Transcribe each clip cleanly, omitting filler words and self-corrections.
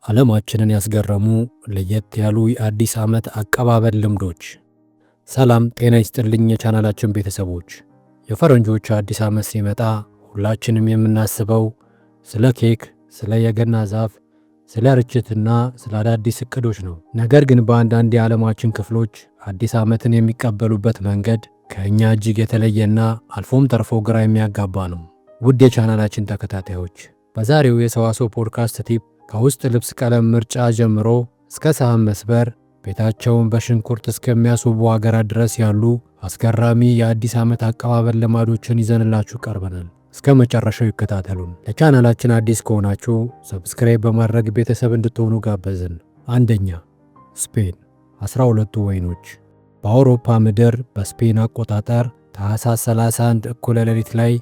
ዓለማችንን ያስገረሙ ለየት ያሉ የአዲስ ዓመት አቀባበል ልምዶች። ሰላም ጤና ይስጥልኝ የቻናላችን ቤተሰቦች። የፈረንጆች አዲስ ዓመት ሲመጣ ሁላችንም የምናስበው ስለ ኬክ፣ ስለ የገና ዛፍ፣ ስለ ርችትና ስለ አዳዲስ እቅዶች ነው። ነገር ግን በአንዳንድ የዓለማችን ክፍሎች አዲስ ዓመትን የሚቀበሉበት መንገድ ከእኛ እጅግ የተለየና አልፎም ተርፎ ግራ የሚያጋባ ነው። ውድ የቻናላችን ተከታታዮች፣ በዛሬው የሰዋሰው ፖድካስት ቲፕ ከውስጥ ልብስ ቀለም ምርጫ ጀምሮ እስከ ሳህን መስበር፣ ቤታቸውን በሽንኩርት እስከሚያስውቡ ሀገራት ድረስ ያሉ አስገራሚ የአዲስ ዓመት አቀባበል ልማዶችን ይዘንላችሁ ቀርበናል። እስከ መጨረሻው ይከታተሉን። ለቻናላችን አዲስ ከሆናችሁ ሰብስክራይብ በማድረግ ቤተሰብ እንድትሆኑ ጋበዝን። አንደኛ፣ ስፔን 12ቱ ወይኖች። በአውሮፓ ምድር በስፔን አቆጣጠር ታኅሳስ 31 እኩለ ሌሊት ላይ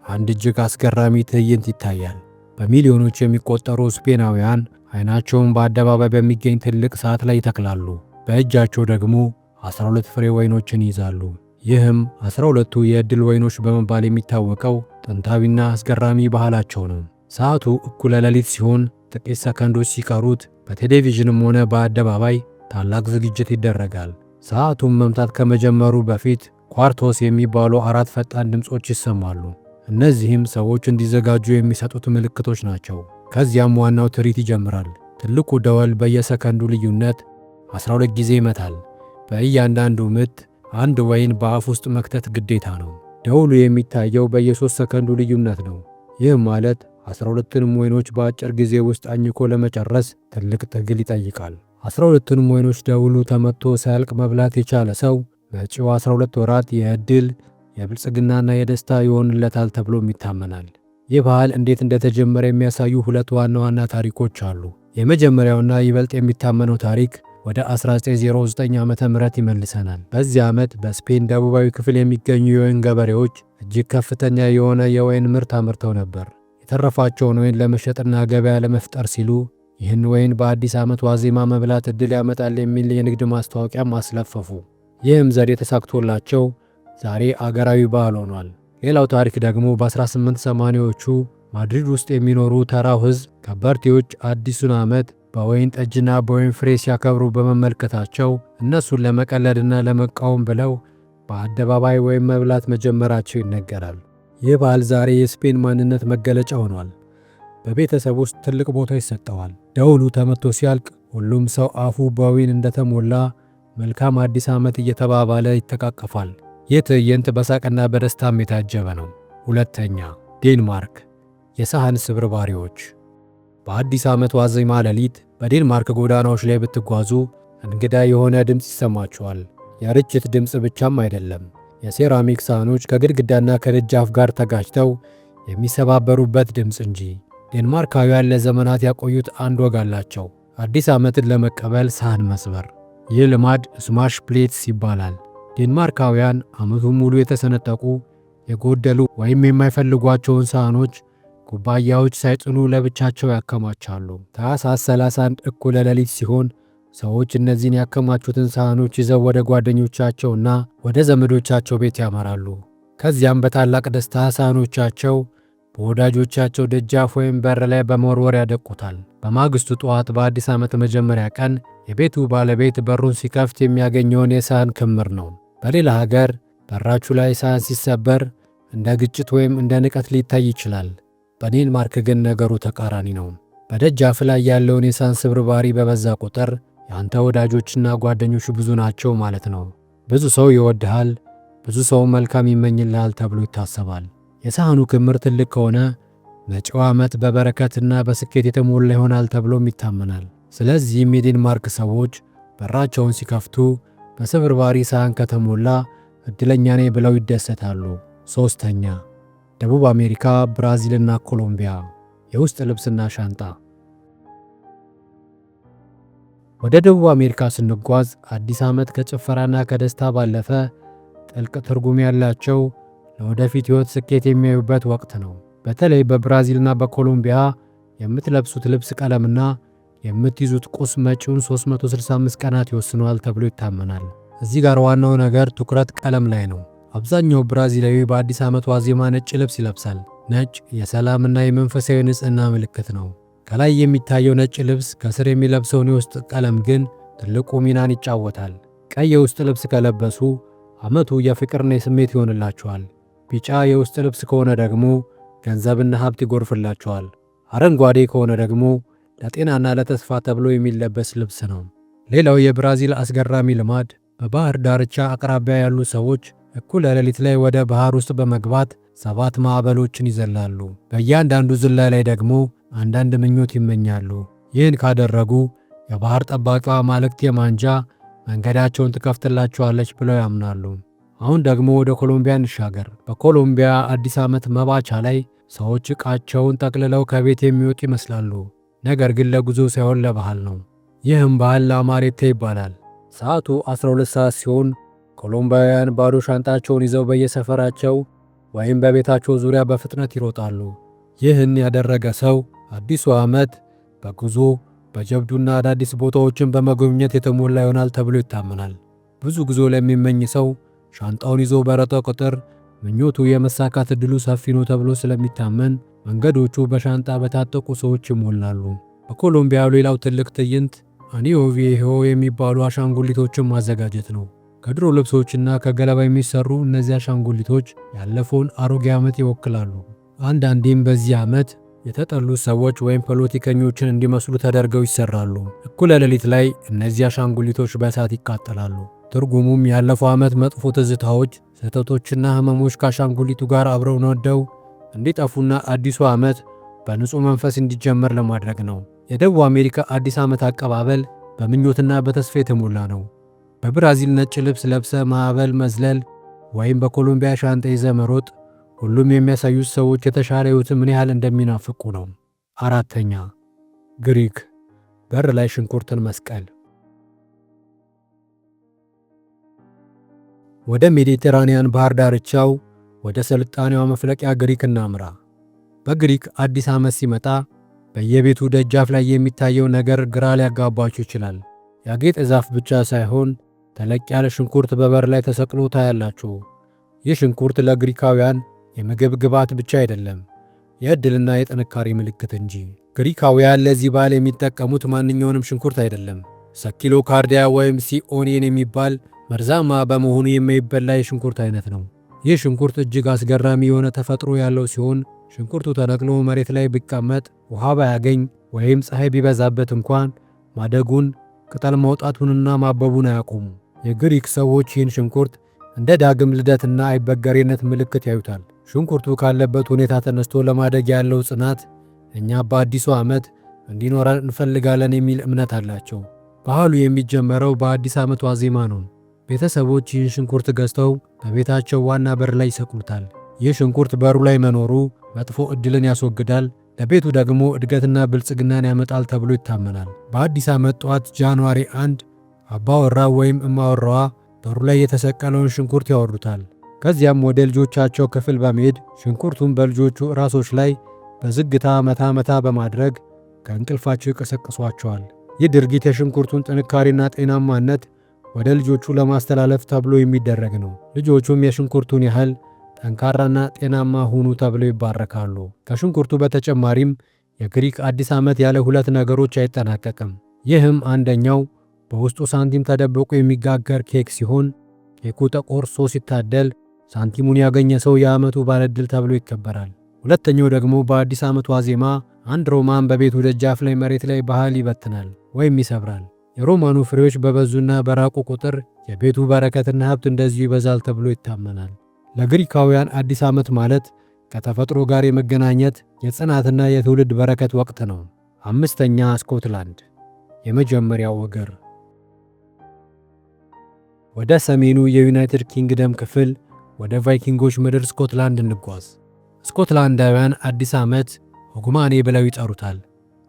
አንድ እጅግ አስገራሚ ትዕይንት ይታያል። በሚሊዮኖች የሚቆጠሩ ስፔናውያን አይናቸውን በአደባባይ በሚገኝ ትልቅ ሰዓት ላይ ይተክላሉ። በእጃቸው ደግሞ 12 ፍሬ ወይኖችን ይይዛሉ። ይህም 12ቱ የዕድል ወይኖች በመባል የሚታወቀው ጥንታዊና አስገራሚ ባህላቸው ነው። ሰዓቱ እኩለ ሌሊት ሲሆን ጥቂት ሰከንዶች ሲቀሩት በቴሌቪዥንም ሆነ በአደባባይ ታላቅ ዝግጅት ይደረጋል። ሰዓቱን መምታት ከመጀመሩ በፊት ኳርቶስ የሚባሉ 4 ፈጣን ድምፆች ይሰማሉ። እነዚህም ሰዎች እንዲዘጋጁ የሚሰጡት ምልክቶች ናቸው። ከዚያም ዋናው ትርኢት ይጀምራል። ትልቁ ደወል በየሰከንዱ ልዩነት 12 ጊዜ ይመታል። በእያንዳንዱ ምት አንድ ወይን በአፍ ውስጥ መክተት ግዴታ ነው። ደውሉ የሚታየው በየ3 ሰከንዱ ልዩነት ነው። ይህም ማለት 12ቱንም ወይኖች በአጭር ጊዜ ውስጥ አኝኮ ለመጨረስ ትልቅ ትግል ይጠይቃል። 12ቱንም ወይኖች ደውሉ ተመቶ ሳያልቅ መብላት የቻለ ሰው መጪው 12 ወራት የዕድል የብልጽግናና የደስታ ይሆንለታል ተብሎም ይታመናል። ይህ ባህል እንዴት እንደተጀመረ የሚያሳዩ 2 ዋና ዋና ታሪኮች አሉ። የመጀመሪያውና ይበልጥ የሚታመነው ታሪክ ወደ 1909 ዓመተ ምህረት ይመልሰናል። በዚህ ዓመት በስፔን ደቡባዊ ክፍል የሚገኙ የወይን ገበሬዎች እጅግ ከፍተኛ የሆነ የወይን ምርት አምርተው ነበር። የተረፋቸውን ወይን ለመሸጥና ገበያ ለመፍጠር ሲሉ ይህን ወይን በአዲስ ዓመት ዋዜማ መብላት ዕድል ያመጣል የሚል የንግድ ማስታወቂያም አስለፈፉ። ይህም ዘዴ ተሳክቶላቸው ዛሬ አገራዊ ባህል ሆኗል። ሌላው ታሪክ ደግሞ በ1880ዎቹ ማድሪድ ውስጥ የሚኖሩ ተራው ሕዝብ ከበርቴዎች አዲሱን ዓመት በወይን ጠጅና በወይን ፍሬ ሲያከብሩ በመመልከታቸው እነሱን ለመቀለድና ለመቃወም ብለው በአደባባይ ወይን መብላት መጀመራቸው ይነገራል። ይህ ባህል ዛሬ የስፔን ማንነት መገለጫ ሆኗል። በቤተሰብ ውስጥ ትልቅ ቦታ ይሰጠዋል። ደውሉ ተመቶ ሲያልቅ ሁሉም ሰው አፉ በወይን እንደተሞላ መልካም አዲስ ዓመት እየተባባለ ይተቃቀፋል። ይህ ትዕይንት በሳቅና በደስታም የታጀበ ነው። ሁለተኛ፣ ዴንማርክ የሳህን ስብርባሪዎች። በአዲስ ዓመት ዋዜማ ሌሊት በዴንማርክ ጎዳናዎች ላይ ብትጓዙ እንግዳ የሆነ ድምፅ ይሰማችኋል። የርችት ድምፅ ብቻም አይደለም፣ የሴራሚክ ሳህኖች ከግድግዳና ከደጃፍ ጋር ተጋጭተው የሚሰባበሩበት ድምፅ እንጂ። ዴንማርካውያን ለዘመናት ያቆዩት አንድ ወግ አላቸው፣ አዲስ ዓመትን ለመቀበል ሳህን መስበር። ይህ ልማድ ስማሽ ፕሌትስ ይባላል። ዴንማርካውያን ዓመቱን ሙሉ የተሰነጠቁ የጎደሉ ወይም የማይፈልጓቸውን ሳህኖች፣ ኩባያዎች ሳይጥሉ ለብቻቸው ያከማቻሉ። ታኅሳስ 31 እኩለ ሌሊት ሲሆን ሰዎች እነዚህን ያከማቹትን ሳህኖች ይዘው ወደ ጓደኞቻቸውና ወደ ዘመዶቻቸው ቤት ያመራሉ። ከዚያም በታላቅ ደስታ ሳህኖቻቸው በወዳጆቻቸው ደጃፍ ወይም በር ላይ በመወርወር ያደቁታል። በማግስቱ ጠዋት በአዲስ ዓመት መጀመሪያ ቀን የቤቱ ባለቤት በሩን ሲከፍት የሚያገኘውን የሳህን ክምር ነው። በሌላ ሀገር በራችሁ ላይ ሳህን ሲሰበር እንደ ግጭት ወይም እንደ ንቀት ሊታይ ይችላል። በዴንማርክ ግን ነገሩ ተቃራኒ ነው። በደጃፍ ላይ ያለውን የሳህን ስብርባሪ በበዛ ቁጥር የአንተ ወዳጆችና ጓደኞች ብዙ ናቸው ማለት ነው። ብዙ ሰው ይወድሃል፣ ብዙ ሰው መልካም ይመኝልሃል ተብሎ ይታሰባል። የሳህኑ ክምር ትልቅ ከሆነ መጪው ዓመት በበረከትና በስኬት የተሞላ ይሆናል ተብሎም ይታመናል። ስለዚህም የዴንማርክ ሰዎች በራቸውን ሲከፍቱ በስብርባሪ ሳህን ከተሞላ ዕድለኛ ነኝ ብለው ይደሰታሉ። ሦስተኛ፣ ደቡብ አሜሪካ ብራዚልና ኮሎምቢያ የውስጥ ልብስና ሻንጣ። ወደ ደቡብ አሜሪካ ስንጓዝ አዲስ ዓመት ከጭፈራና ከደስታ ባለፈ ጥልቅ ትርጉም ያላቸው ለወደፊት ሕይወት ስኬት የሚያዩበት ወቅት ነው። በተለይ በብራዚልና በኮሎምቢያ የምትለብሱት ልብስ ቀለምና የምትይዙት ቁስ መጪውን 365 ቀናት ይወስነዋል ተብሎ ይታመናል። እዚህ ጋር ዋናው ነገር ትኩረት ቀለም ላይ ነው። አብዛኛው ብራዚላዊ በአዲስ ዓመት ዋዜማ ነጭ ልብስ ይለብሳል። ነጭ የሰላምና የመንፈሳዊ ንጽህና ምልክት ነው። ከላይ የሚታየው ነጭ ልብስ ከስር የሚለብሰውን የውስጥ ቀለም ግን ትልቁ ሚናን ይጫወታል። ቀይ የውስጥ ልብስ ከለበሱ ዓመቱ የፍቅርና የስሜት ይሆንላቸዋል። ቢጫ የውስጥ ልብስ ከሆነ ደግሞ ገንዘብና ሀብት ይጎርፍላቸዋል። አረንጓዴ ከሆነ ደግሞ ለጤናና ለተስፋ ተብሎ የሚለበስ ልብስ ነው። ሌላው የብራዚል አስገራሚ ልማድ በባህር ዳርቻ አቅራቢያ ያሉ ሰዎች እኩለ ሌሊት ላይ ወደ ባህር ውስጥ በመግባት 7 ማዕበሎችን ይዘላሉ። በእያንዳንዱ ዝላይ ላይ ደግሞ አንዳንድ ምኞት ይመኛሉ። ይህን ካደረጉ የባህር ጠባቂዋ አማልክት የማንጃ መንገዳቸውን ትከፍትላቸዋለች ብለው ያምናሉ። አሁን ደግሞ ወደ ኮሎምቢያ እንሻገር። በኮሎምቢያ አዲስ ዓመት መባቻ ላይ ሰዎች ዕቃቸውን ጠቅልለው ከቤት የሚወጡ ይመስላሉ። ነገር ግን ለጉዞ ሳይሆን ለባህል ነው። ይህም ባህል ላማሬቴ ይባላል። ሰዓቱ 12 ሰዓት ሲሆን ኮሎምቢያውያን ባዶ ሻንጣቸውን ይዘው በየሰፈራቸው ወይም በቤታቸው ዙሪያ በፍጥነት ይሮጣሉ። ይህን ያደረገ ሰው አዲሱ ዓመት በጉዞ በጀብዱና አዳዲስ ቦታዎችን በመጎብኘት የተሞላ ይሆናል ተብሎ ይታመናል። ብዙ ጉዞ ለሚመኝ ሰው ሻንጣውን ይዞ በሮጠ ቁጥር ምኞቱ የመሳካት ዕድሉ ሰፊ ነው ተብሎ ስለሚታመን መንገዶቹ በሻንጣ በታጠቁ ሰዎች ይሞላሉ። በኮሎምቢያ ሌላው ትልቅ ትዕይንት አኒዮ ቪዬሆ የሚባሉ አሻንጉሊቶችን ማዘጋጀት ነው። ከድሮ ልብሶችና ከገለባ የሚሰሩ እነዚህ አሻንጉሊቶች ያለፈውን አሮጌ ዓመት ይወክላሉ። አንዳንዴም በዚህ ዓመት የተጠሉ ሰዎች ወይም ፖለቲከኞችን እንዲመስሉ ተደርገው ይሰራሉ። እኩለ ሌሊት ላይ እነዚህ አሻንጉሊቶች በእሳት ይቃጠላሉ። ትርጉሙም ያለፈው ዓመት መጥፎ ትዝታዎች፣ ስህተቶችና ህመሞች ከአሻንጉሊቱ ጋር አብረው ነደው እንዲጠፉና አዲሱ ዓመት በንጹሕ መንፈስ እንዲጀመር ለማድረግ ነው። የደቡብ አሜሪካ አዲስ ዓመት አቀባበል በምኞትና በተስፋ የተሞላ ነው። በብራዚል ነጭ ልብስ ለብሰ ማዕበል መዝለል ወይም በኮሎምቢያ ሻንጣ ይዘ መሮጥ ሁሉም የሚያሳዩት ሰዎች የተሻለ ሕይወትን ምን ያህል እንደሚናፍቁ ነው። አራተኛ ግሪክ በር ላይ ሽንኩርትን መስቀል። ወደ ሜዲቴራንያን ባህር ዳርቻው ወደ ስልጣኔዋ መፍለቂያ ግሪክ እናምራ። በግሪክ አዲስ ዓመት ሲመጣ በየቤቱ ደጃፍ ላይ የሚታየው ነገር ግራ ሊያጋባችሁ ይችላል። ያጌጠ ዛፍ ብቻ ሳይሆን ተለቅ ያለ ሽንኩርት በበር ላይ ተሰቅሎ ታያላችሁ። ይህ ሽንኩርት ለግሪካውያን የምግብ ግብዓት ብቻ አይደለም፣ የዕድልና የጥንካሬ ምልክት እንጂ። ግሪካውያን ለዚህ በዓል የሚጠቀሙት ማንኛውንም ሽንኩርት አይደለም። ሰኪሎካርዲያ ወይም ሲኦኔን የሚባል መርዛማ በመሆኑ የማይበላ የሽንኩርት አይነት ነው። ይህ ሽንኩርት እጅግ አስገራሚ የሆነ ተፈጥሮ ያለው ሲሆን ሽንኩርቱ ተነቅሎ መሬት ላይ ቢቀመጥ ውሃ ባያገኝ ወይም ፀሐይ ቢበዛበት እንኳን ማደጉን፣ ቅጠል ማውጣቱንና ማበቡን አያቆሙ። የግሪክ ሰዎች ይህን ሽንኩርት እንደ ዳግም ልደትና አይበገሬነት ምልክት ያዩታል። ሽንኩርቱ ካለበት ሁኔታ ተነስቶ ለማደግ ያለው ጽናት እኛ በአዲሱ ዓመት እንዲኖረን እንፈልጋለን የሚል እምነት አላቸው። ባህሉ የሚጀመረው በአዲስ ዓመት ዋዜማ ነው። ቤተሰቦች ይህን ሽንኩርት ገዝተው በቤታቸው ዋና በር ላይ ይሰቅሉታል። ይህ ሽንኩርት በሩ ላይ መኖሩ መጥፎ ዕድልን ያስወግዳል፣ ለቤቱ ደግሞ እድገትና ብልጽግናን ያመጣል ተብሎ ይታመናል። በአዲስ ዓመት ጠዋት ጃንዋሪ 1 አባወራ ወይም እማወራዋ በሩ ላይ የተሰቀለውን ሽንኩርት ያወርዱታል። ከዚያም ወደ ልጆቻቸው ክፍል በመሄድ ሽንኩርቱን በልጆቹ ራሶች ላይ በዝግታ መታ መታ በማድረግ ከእንቅልፋቸው ይቀሰቅሷቸዋል። ይህ ድርጊት የሽንኩርቱን ጥንካሬና ጤናማነት ወደ ልጆቹ ለማስተላለፍ ተብሎ የሚደረግ ነው። ልጆቹም የሽንኩርቱን ያህል ጠንካራና ጤናማ ሁኑ ተብለው ይባረካሉ። ከሽንኩርቱ በተጨማሪም የግሪክ አዲስ ዓመት ያለ 2 ነገሮች አይጠናቀቅም። ይህም አንደኛው በውስጡ ሳንቲም ተደብቆ የሚጋገር ኬክ ሲሆን ኬኩ ተቆርሶ ሲታደል ሳንቲሙን ያገኘ ሰው የዓመቱ ባለዕድል ተብሎ ይከበራል። ሁለተኛው ደግሞ በአዲስ ዓመት ዋዜማ አንድ ሮማን በቤቱ ደጃፍ ላይ መሬት ላይ ባህል ይበትናል ወይም ይሰብራል። የሮማኑ ፍሬዎች በበዙና በራቁ ቁጥር የቤቱ በረከትና ሀብት እንደዚሁ ይበዛል ተብሎ ይታመናል። ለግሪካውያን አዲስ ዓመት ማለት ከተፈጥሮ ጋር የመገናኘት የጽናትና የትውልድ በረከት ወቅት ነው። አምስተኛ ስኮትላንድ የመጀመሪያው እግር። ወደ ሰሜኑ የዩናይትድ ኪንግደም ክፍል ወደ ቫይኪንጎች ምድር ስኮትላንድ እንጓዝ። ስኮትላንዳውያን አዲስ ዓመት ሆጉማኔ ብለው ይጠሩታል።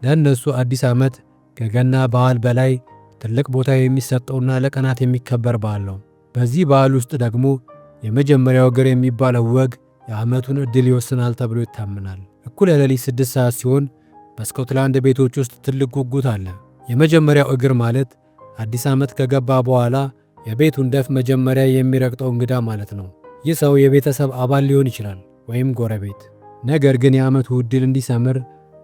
ለእነሱ አዲስ ዓመት ከገና በዓል በላይ ትልቅ ቦታ የሚሰጠውና ለቀናት የሚከበር በዓል ነው። በዚህ በዓል ውስጥ ደግሞ የመጀመሪያው እግር የሚባለው ወግ የዓመቱን ዕድል ይወስናል ተብሎ ይታመናል። እኩለ ሌሊት 6 ሰዓት ሲሆን በስኮትላንድ ቤቶች ውስጥ ትልቅ ጉጉት አለ። የመጀመሪያው እግር ማለት አዲስ ዓመት ከገባ በኋላ የቤቱን ደፍ መጀመሪያ የሚረግጠው እንግዳ ማለት ነው። ይህ ሰው የቤተሰብ አባል ሊሆን ይችላል ወይም ጎረቤት። ነገር ግን የዓመቱ ዕድል እንዲሰምር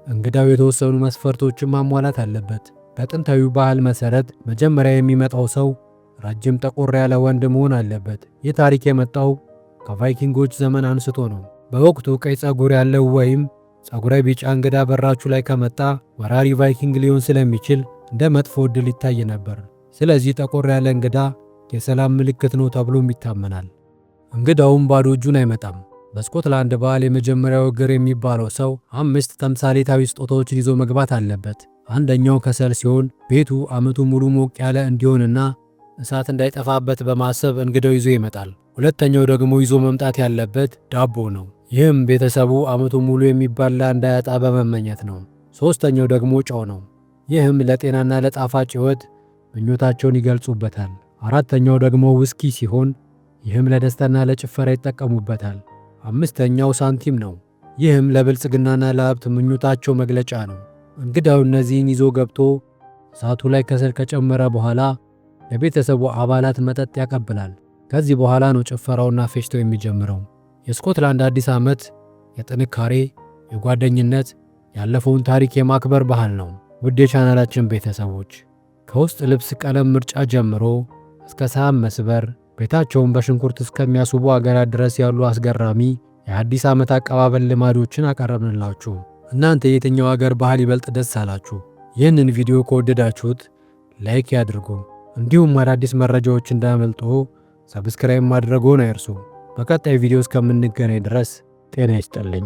እንግዳው የተወሰኑ መስፈርቶችን ማሟላት አለበት። በጥንታዊው ባህል መሠረት መጀመሪያ የሚመጣው ሰው ረጅም ጠቆር ያለ ወንድ መሆን አለበት። ይህ ታሪክ የመጣው ከቫይኪንጎች ዘመን አንስቶ ነው። በወቅቱ ቀይ ፀጉር ያለው ወይም ፀጉረ ቢጫ እንግዳ በራችሁ ላይ ከመጣ ወራሪ ቫይኪንግ ሊሆን ስለሚችል እንደ መጥፎ ዕድል ይታይ ነበር። ስለዚህ ጠቆር ያለ እንግዳ የሰላም ምልክት ነው ተብሎም ይታመናል። እንግዳውም ባዶ እጁን አይመጣም። በስኮትላንድ ባህል የመጀመሪያው እግር የሚባለው ሰው 5 ተምሳሌታዊ ስጦታዎችን ይዞ መግባት አለበት። አንደኛው ከሰል ሲሆን ቤቱ ዓመቱ ሙሉ ሞቅ ያለ እንዲሆንና እሳት እንዳይጠፋበት በማሰብ እንግዳው ይዞ ይመጣል። ሁለተኛው ደግሞ ይዞ መምጣት ያለበት ዳቦ ነው። ይህም ቤተሰቡ ዓመቱ ሙሉ የሚባላ እንዳያጣ በመመኘት ነው። ሦስተኛው ደግሞ ጨው ነው። ይህም ለጤናና ለጣፋጭ ሕይወት ምኞታቸውን ይገልጹበታል። አራተኛው ደግሞ ውስኪ ሲሆን ይህም ለደስታና ለጭፈራ ይጠቀሙበታል። አምስተኛው ሳንቲም ነው። ይህም ለብልጽግናና ለሀብት ምኞታቸው መግለጫ ነው። እንግዳው እነዚህን ይዞ ገብቶ እሳቱ ላይ ከሰል ከጨመረ በኋላ ለቤተሰቡ አባላት መጠጥ ያቀብላል። ከዚህ በኋላ ነው ጭፈራውና ፌሽታው የሚጀምረው። የስኮትላንድ አዲስ ዓመት የጥንካሬ፣ የጓደኝነት፣ ያለፈውን ታሪክ የማክበር ባህል ነው። ውድ የቻናላችን ቤተሰቦች ከውስጥ ልብስ ቀለም ምርጫ ጀምሮ እስከ ሳህን መስበር፣ ቤታቸውን በሽንኩርት እስከሚያስውቡ አገራት ድረስ ያሉ አስገራሚ የአዲስ ዓመት አቀባበል ልማዶችን አቀረብንላችሁ። እናንተ የትኛው አገር ባህል ይበልጥ ደስ አላችሁ? ይህንን ቪዲዮ ከወደዳችሁት ላይክ ያድርጉ። እንዲሁም አዳዲስ መረጃዎች እንዳያመልጦ ሰብስክራይብ ማድረግዎን አይርሱ። በቀጣይ ቪዲዮ እስከምንገናኝ ድረስ ጤና ይስጥልኝ።